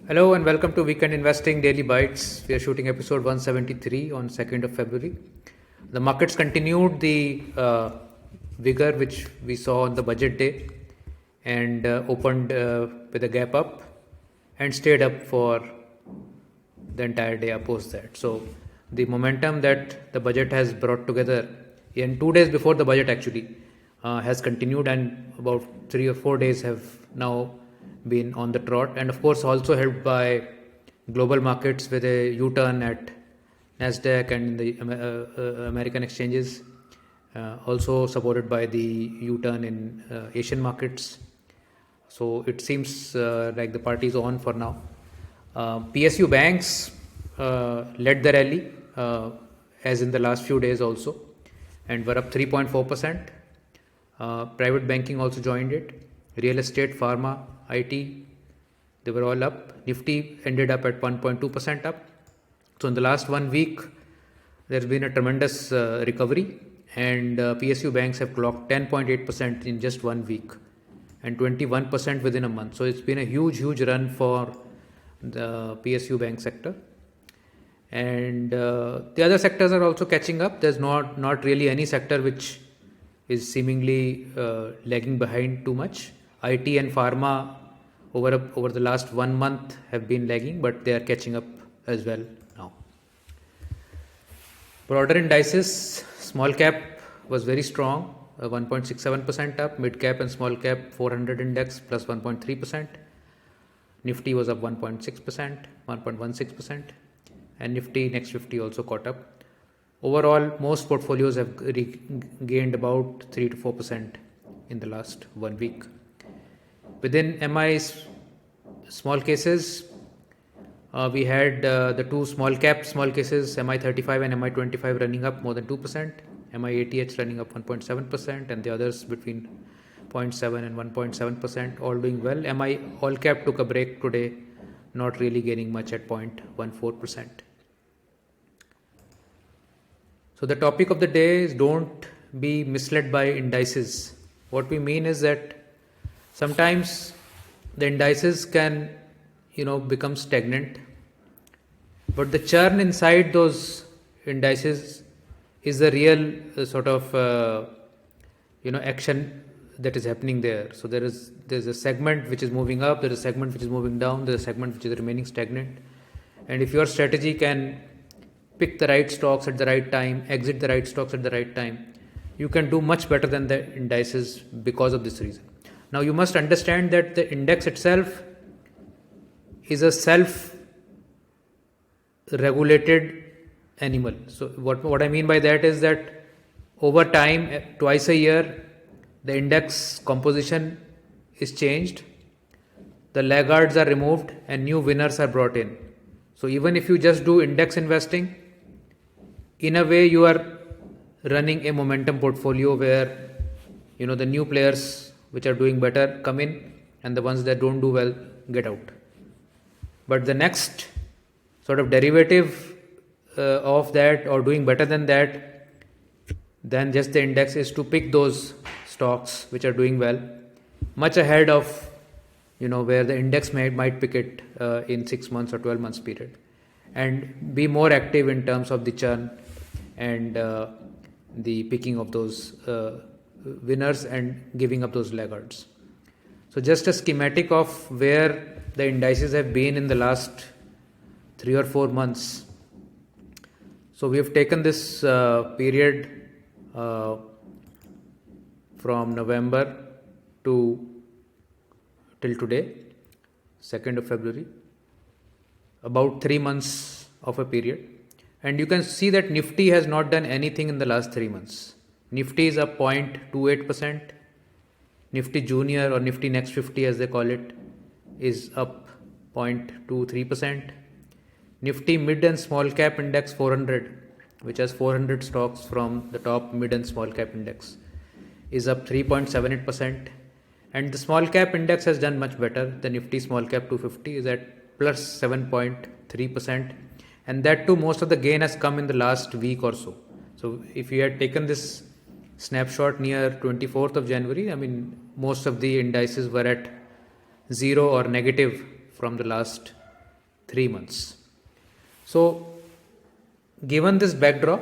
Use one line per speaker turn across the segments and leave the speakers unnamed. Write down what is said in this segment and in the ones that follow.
Hello and welcome to Weekend Investing Daily Bytes. We are shooting episode 173 on 2nd of February. The markets continued the vigor which we saw on the budget day and opened with a gap up and stayed up for the entire day post that. So the momentum that the budget has brought together in 2 days before the budget actually has continued, and about 3 or 4 days have now been on the trot, and of course also helped by global markets with a U-turn at Nasdaq and the American exchanges, also supported by the U-turn in Asian markets. So it seems like the party is on for now. PSU banks led the rally as in the last few days also, and were up 3.4%. Private banking also joined it. Real estate, pharma, IT, they were all up. Nifty ended up at 1.2% up. So in the last 1 week, there's been a tremendous recovery, and PSU banks have clocked 10.8% in just 1 week and 21% within a month. So it's been a huge run for the PSU bank sector. And the other sectors are also catching up. There's not really any sector which is seemingly lagging behind too much. IT and pharma over the last 1 month have been lagging, but they are catching up as well now. Broader indices, small cap was very strong, 1.67% up, mid cap and small cap 400 index plus 1.3%. Nifty was up 1.6%, 1.16%, and Nifty next 50 also caught up. Overall, most portfolios have gained about 3 to 4% in the last 1 week. Within MI's small cases, we had the two small cases, MI 35 and MI 25 running up more than 2%, MI ATH running up 1.7%, and the others between 0.7 and 1.7%, all doing well. MI all cap took a break today, not really gaining much at 0.14%. So the topic of the day is don't be misled by indices. What we mean is that sometimes the indices can, become stagnant, but the churn inside those indices is the real sort of, action that is happening there. So there's a segment which is moving up, there's a segment which is moving down, there's a segment which is remaining stagnant. And if your strategy can pick the right stocks at the right time, exit the right stocks at the right time, you can do much better than the indices because of this reason. Now you must understand that the index itself is a self-regulated animal. So what I mean by that is that over time, twice a year, the index composition is changed, the laggards are removed, and new winners are brought in. So even if you just do index investing, in a way you are running a momentum portfolio where the new players which are doing better come in, and the ones that don't do well get out. But the next sort of derivative of that, or doing better than that, than just the index, is to pick those stocks which are doing well much ahead of where the index might pick it in 6 months or 12 months period, and be more active in terms of the churn and the picking of those winners and giving up those laggards. So just a schematic of where the indices have been in the last 3 or 4 months. So we have taken this period from November till today, 2nd of February, about 3 months of a period. And you can see that Nifty has not done anything in the last 3 months. Nifty is up 0.28%. Nifty Junior or Nifty Next 50 as they call it is up 0.23%. Nifty Mid and Small Cap Index 400, which has 400 stocks from the top mid and small cap index, is up 3.78%. And the small cap index has done much better. The Nifty Small Cap 250 is at plus 7.3%. And that too, most of the gain has come in the last week or so. So if you had taken this snapshot near 24th of January, most of the indices were at 0 or negative from the last 3 months. So, given this backdrop,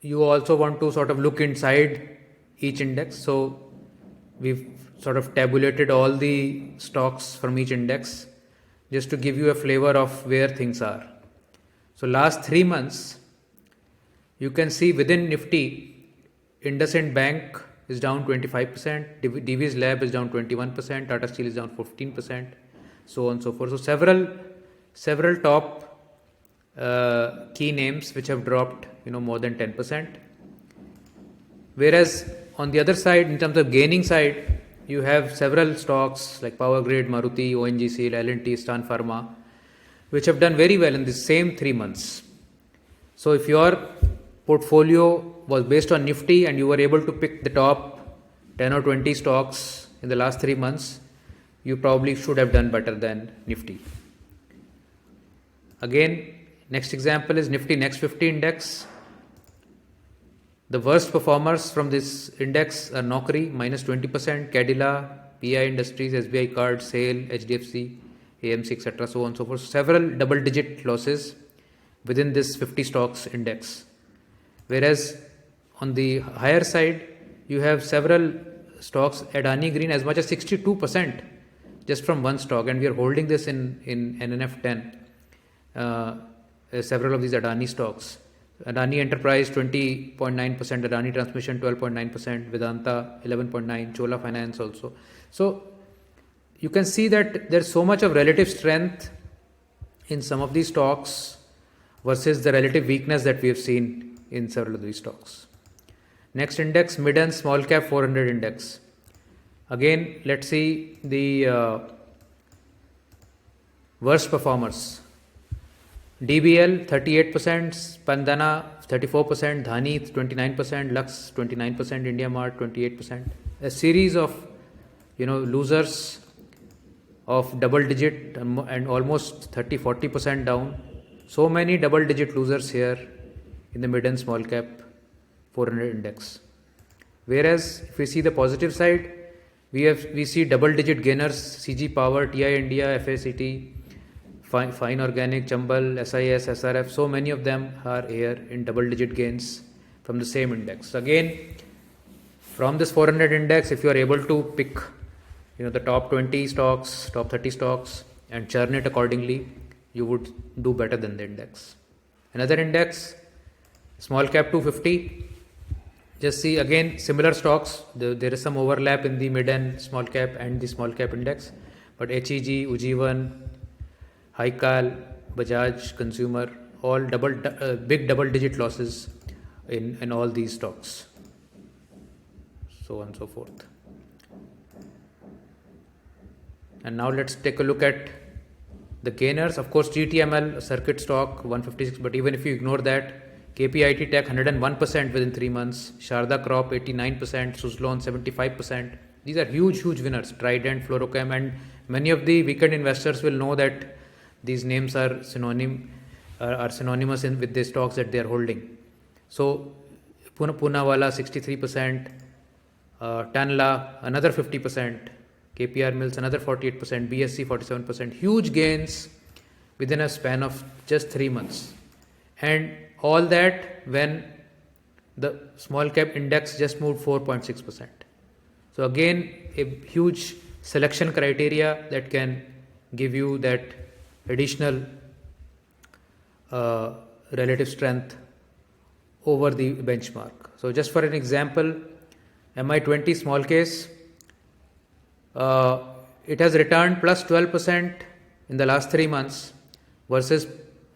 you also want to sort of look inside each index. So, we've sort of tabulated all the stocks from each index just to give you a flavor of where things are. So, last 3 months, you can see within Nifty, IndusInd Bank is down 25%, Divi's Lab is down 21%, Tata Steel is down 15%, so on and so forth. So several top key names which have dropped, more than 10%. Whereas on the other side, in terms of gaining side, you have several stocks like Power Grid, Maruti, ONGC, L&T, Stan Pharma, which have done very well in the same 3 months. So if your portfolio was based on Nifty and you were able to pick the top 10 or 20 stocks in the last 3 months, you probably should have done better than Nifty. Again, next example is Nifty Next 50 Index. The worst performers from this index are Naukri, minus 20%, Cadila, PI Industries, SBI Card, SAIL, HDFC, AMC, etc., so on and so forth. Several double-digit losses within this 50 stocks index. Whereas on the higher side, you have several stocks, Adani Green, as much as 62% just from one stock, and we are holding this in NNF10, several of these Adani stocks. Adani Enterprise 20.9%, Adani Transmission 12.9%, Vedanta 11.9%, Chola Finance also. So you can see that there's so much of relative strength in some of these stocks versus the relative weakness that we have seen in several of these stocks. Next index, mid and small cap 400 index. Again, let's see the worst performers. DBL 38%, Spandana 34%, Dhani 29%, Lux 29%, India Mart 28%. A series of losers of double digit and almost 30-40% down. So many double digit losers here in the mid and small cap 400 index. Whereas if we see the positive side, we see double digit gainers, CG Power, TI India, FACT, Fine Organic, Chambal, SIS, SRF, so many of them are here in double digit gains from the same index. Again, from this 400 index, if you are able to pick the top 20 stocks, top 30 stocks and churn it accordingly, you would do better than the index. Another index, small cap 250. Just see again similar stocks. There is some overlap in the mid and small cap and the small cap index, but HEG, Ujjivan, Haikal, Bajaj, Consumer, all big double digit losses in all these stocks, so on and so forth. And now let's take a look at the gainers. Of course, GTML circuit stock 156, but even if you ignore that, KPIT Tech 101% within 3 months, Sharda Crop 89%, Suzlon 75%. These are huge winners. Trident, Fluorochem, and many of the weekend investors will know that these names are synonymous with the stocks that they are holding. So Poonawalla 63%, Tanla another 50%, KPR Mills another 48%, BSC 47%. Huge gains within a span of just 3 months. And all that when the small cap index just moved 4.6%. So again, a huge selection criteria that can give you that additional relative strength over the benchmark. So just for an example, MI20 small case, it has returned plus 12% in the last 3 months versus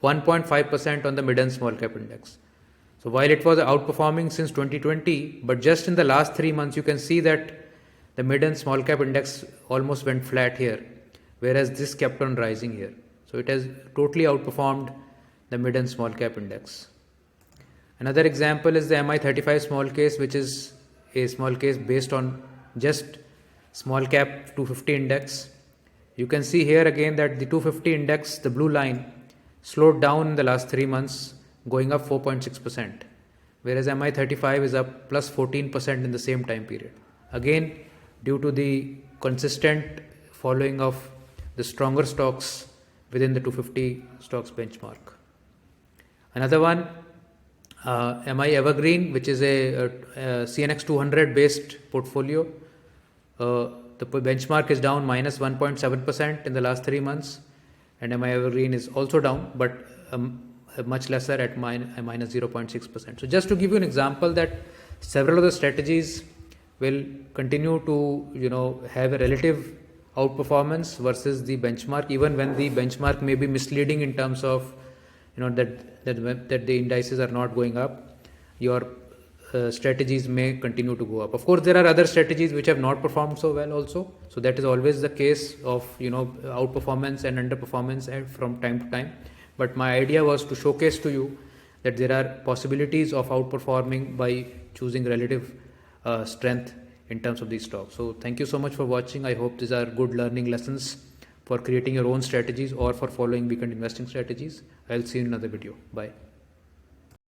1.5% on the mid and small cap index. So while it was outperforming since 2020, but just in the last 3 months, you can see that the mid and small cap index almost went flat here, whereas this kept on rising here. So it has totally outperformed the mid and small cap index. Another example is the MI35 small case, which is a small case based on just small cap 250 index. You can see here again that the 250 index, the blue line, slowed down in the last 3 months, going up 4.6%, whereas MI35 is up plus 14% in the same time period. Again, due to the consistent following of the stronger stocks within the 250 stocks benchmark. Another one, Mi EverGreen, which is a CNX 200 based portfolio. The benchmark is down minus 1.7% in the last 3 months, and Mi EverGreen is also down, but much lesser at minus 0.6%. So just to give you an example that several of the strategies will continue to have a relative outperformance versus the benchmark, even when the benchmark may be misleading in terms of that the indices are not going up. Your strategies may continue to go up. Of course, there are other strategies which have not performed so well also. So that is always the case of outperformance and underperformance from time to time. But my idea was to showcase to you that there are possibilities of outperforming by choosing relative strength in terms of these stocks. So thank you so much for watching. I hope these are good learning lessons for creating your own strategies or for following weekend investing strategies. I'll see you in another video. Bye.